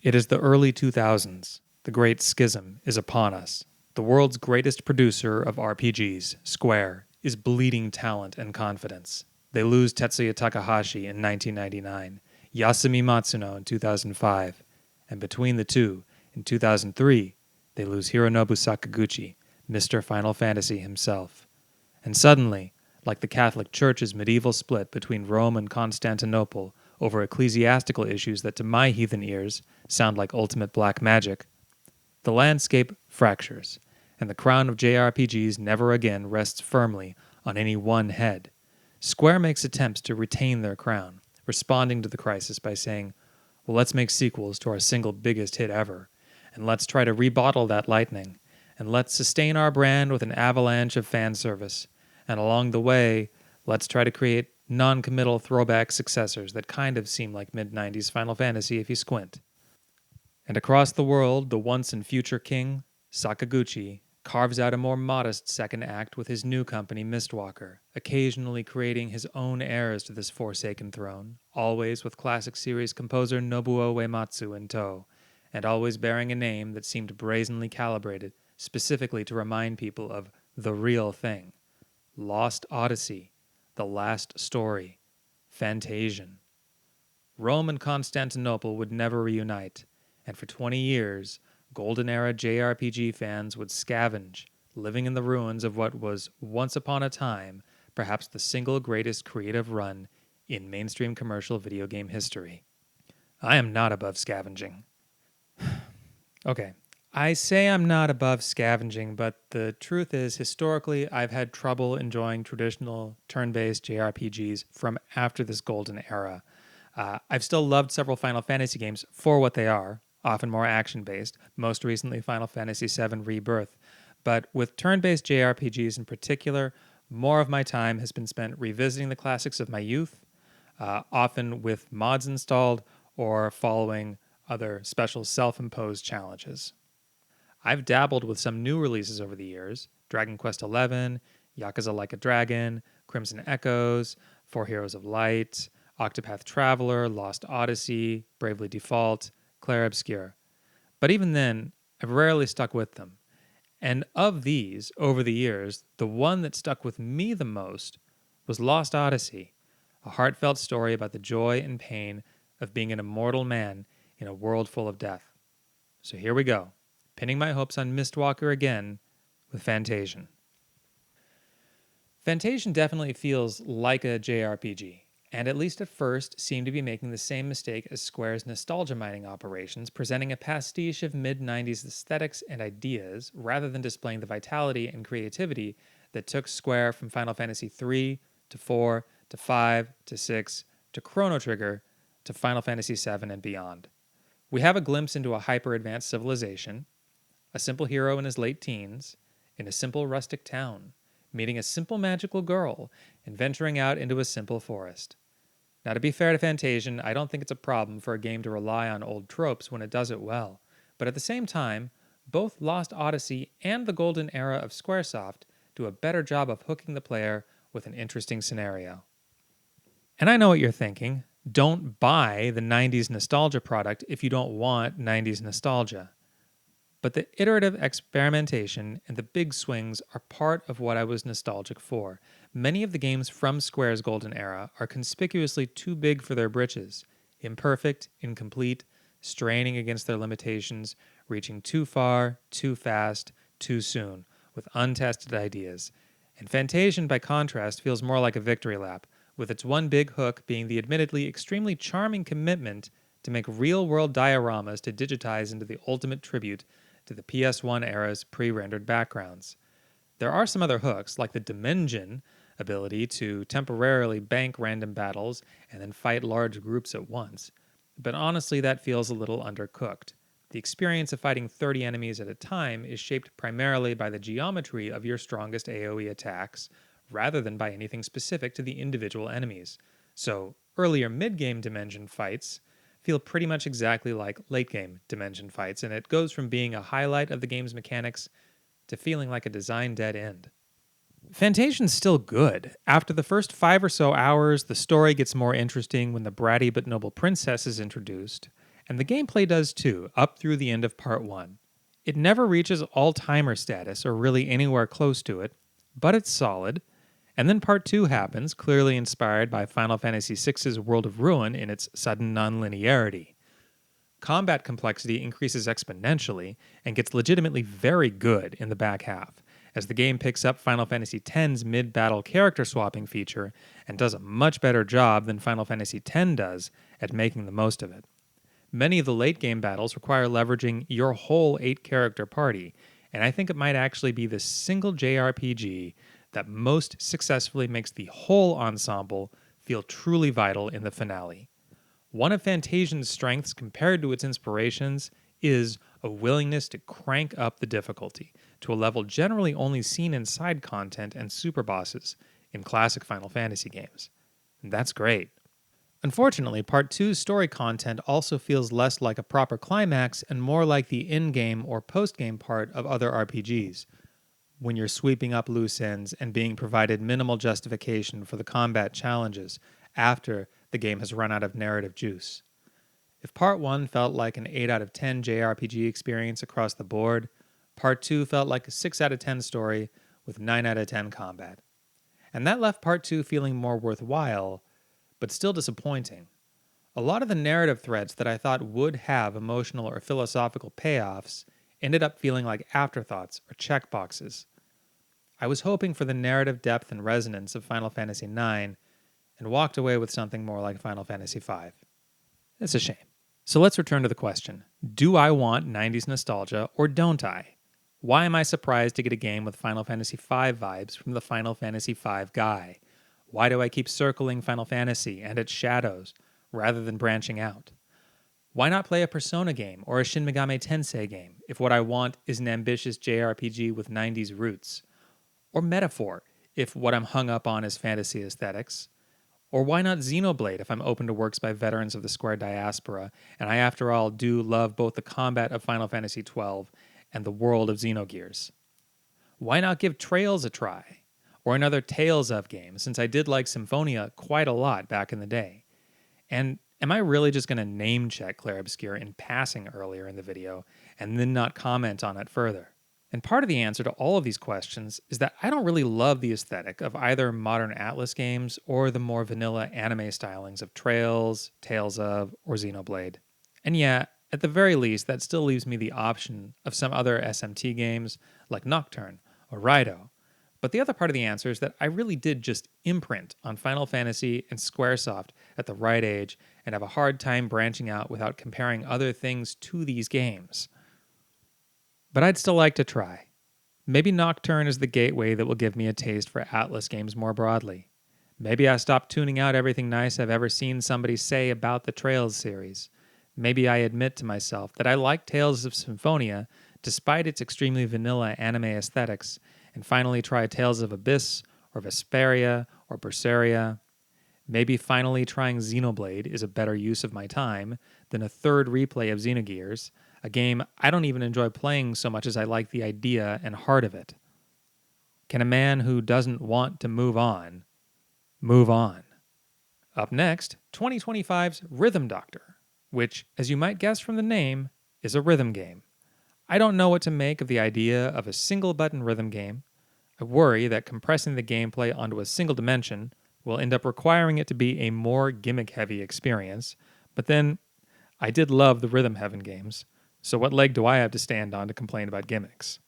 It is the early 2000s. The Great Schism is upon us. The world's greatest producer of RPGs, Square, is bleeding talent and confidence. They lose Tetsuya Takahashi in 1999, Yasumi Matsuno in 2005, and between the two, in 2003, they lose Hironobu Sakaguchi, Mr. Final Fantasy himself. And suddenly, like the Catholic Church's medieval split between Rome and Constantinople over ecclesiastical issues that to my heathen ears sound like ultimate black magic, the landscape fractures, and the crown of JRPGs never again rests firmly on any one head. Square makes attempts to retain their crown, responding to the crisis by saying, well, let's make sequels to our single biggest hit ever, and let's try to rebottle that lightning, and let's sustain our brand with an avalanche of fan service, and along the way, let's try to create non-committal throwback successors that kind of seem like mid-90s Final Fantasy if you squint. And across the world, the once and future king, Sakaguchi, carves out a more modest second act with his new company, Mistwalker, occasionally creating his own heirs to this forsaken throne, always with classic series composer Nobuo Uematsu in tow, and always bearing a name that seemed brazenly calibrated specifically to remind people of the real thing. Lost Odyssey, The Last Story, Fantasian. Rome and Constantinople would never reunite, and for 20 years, Golden Era JRPG fans would scavenge, living in the ruins of what was, once upon a time, perhaps the single greatest creative run in mainstream commercial video game history. I am not above scavenging. Okay, I say I'm not above scavenging, but the truth is, historically, I've had trouble enjoying traditional turn-based JRPGs from after this golden era. I've still loved several Final Fantasy games for what they are, often more action-based, most recently Final Fantasy VII Rebirth. But with turn-based JRPGs in particular, more of my time has been spent revisiting the classics of my youth, often with mods installed or following other special self-imposed challenges. I've dabbled with some new releases over the years, Dragon Quest XI, Yakuza Like a Dragon, Crimson Echoes, Four Heroes of Light, Octopath Traveler, Lost Odyssey, Bravely Default, Clair Obscur. But even then, I've rarely stuck with them. And of these, over the years, the one that stuck with me the most was Lost Odyssey, a heartfelt story about the joy and pain of being an immortal man in a world full of death. So here we go, pinning my hopes on Mistwalker again with Fantasian. Fantasian definitely feels like a JRPG, and at least at first seemed to be making the same mistake as Square's nostalgia mining operations, presenting a pastiche of mid-90s aesthetics and ideas rather than displaying the vitality and creativity that took Square from Final Fantasy III to IV to V to VI to Chrono Trigger to Final Fantasy VII and beyond. We have a glimpse into a hyper-advanced civilization, a simple hero in his late teens, in a simple rustic town, meeting a simple magical girl, and venturing out into a simple forest. Now, to be fair to Fantasian, I don't think it's a problem for a game to rely on old tropes when it does it well, but at the same time, both Lost Odyssey and the golden era of Squaresoft do a better job of hooking the player with an interesting scenario. And I know what you're thinking. Don't buy the 90s nostalgia product if you don't want 90s nostalgia. But the iterative experimentation and the big swings are part of what I was nostalgic for. Many of the games from Square's golden era are conspicuously too big for their britches, imperfect, incomplete, straining against their limitations, reaching too far, too fast, too soon, with untested ideas. And Fantasian, by contrast, feels more like a victory lap, with its one big hook being the admittedly extremely charming commitment to make real-world dioramas to digitize into the ultimate tribute to the PS1 era's pre-rendered backgrounds. There are some other hooks, like the Dimension ability to temporarily bank random battles and then fight large groups at once, but honestly that feels a little undercooked. The experience of fighting 30 enemies at a time is shaped primarily by the geometry of your strongest AoE attacks, rather than by anything specific to the individual enemies. So, earlier mid-game Dimension fights feel pretty much exactly like late-game Dimension fights, and it goes from being a highlight of the game's mechanics to feeling like a design dead end. Fantasian's still good. After the first 5 or so hours, the story gets more interesting when the bratty but noble princess is introduced, And the gameplay does too, up through the end of Part 1. It never reaches all-timer status or really anywhere close to it, but it's solid. And then Part 2 happens, clearly inspired by Final Fantasy VI's World of Ruin in its sudden non-linearity. Combat complexity increases exponentially and gets legitimately very good in the back half, as the game picks up Final Fantasy X's mid-battle character swapping feature and does a much better job than Final Fantasy X does at making the most of it. Many of the late-game battles require leveraging your whole 8-character party, and I think it might actually be the single JRPG that most successfully makes the whole ensemble feel truly vital in the finale. One of Fantasian's strengths compared to its inspirations is a willingness to crank up the difficulty to a level generally only seen in side content and super bosses in classic Final Fantasy games. And that's great. Unfortunately, Part 2's story content also feels less like a proper climax and more like the in-game or post-game part of other RPGs, when you're sweeping up loose ends and being provided minimal justification for the combat challenges after the game has run out of narrative juice. If Part 1 felt like an 8 out of 10 JRPG experience across the board, Part 2 felt like a 6 out of 10 story with 9 out of 10 combat. And that left Part 2 feeling more worthwhile, but still disappointing. A lot of the narrative threads that I thought would have emotional or philosophical payoffs ended up feeling like afterthoughts or checkboxes. I was hoping for the narrative depth and resonance of Final Fantasy IX and walked away with something more like Final Fantasy V. It's a shame. So let's return to the question. Do I want 90s nostalgia or don't I? Why am I surprised to get a game with Final Fantasy V vibes from the Final Fantasy V guy? Why do I keep circling Final Fantasy and its shadows rather than branching out? Why not play a Persona game or a Shin Megami Tensei game if what I want is an ambitious JRPG with 90s roots? Or Metaphor if what I'm hung up on is fantasy aesthetics? Or why not Xenoblade if I'm open to works by veterans of the Square diaspora, and I after all do love both the combat of Final Fantasy XII and the world of Xenogears? Why not give Trails a try? Or another Tales of game, since I did like Symphonia quite a lot back in the day. And am I really just going to name check Clair Obscur in passing earlier in the video, and then not comment on it further? And part of the answer to all of these questions is that I don't really love the aesthetic of either modern Atlas games or the more vanilla anime stylings of Trails, Tales of, or Xenoblade. And yeah, at the very least, that still leaves me the option of some other SMT games like Nocturne or Raido. But the other part of the answer is that I really did just imprint on Final Fantasy and Squaresoft at the right age and have a hard time branching out without comparing other things to these games. But I'd still like to try. Maybe Nocturne is the gateway that will give me a taste for Atlas games more broadly. Maybe I stop tuning out everything nice I've ever seen somebody say about the Trails series. Maybe I admit to myself that I like Tales of Symphonia despite its extremely vanilla anime aesthetics, and finally try Tales of Abyss or Vesperia or Berseria. Maybe finally trying Xenoblade is a better use of my time than a third replay of Xenogears, a game I don't even enjoy playing so much as I like the idea and heart of it. Can a man who doesn't want to move on, move on? Up next, 2025's Rhythm Doctor, which, as you might guess from the name, is a rhythm game. I don't know what to make of the idea of a single-button rhythm game. I worry that compressing the gameplay onto a single dimension will end up requiring it to be a more gimmick-heavy experience, but then I did love the Rhythm Heaven games, so what leg do I have to stand on to complain about gimmicks?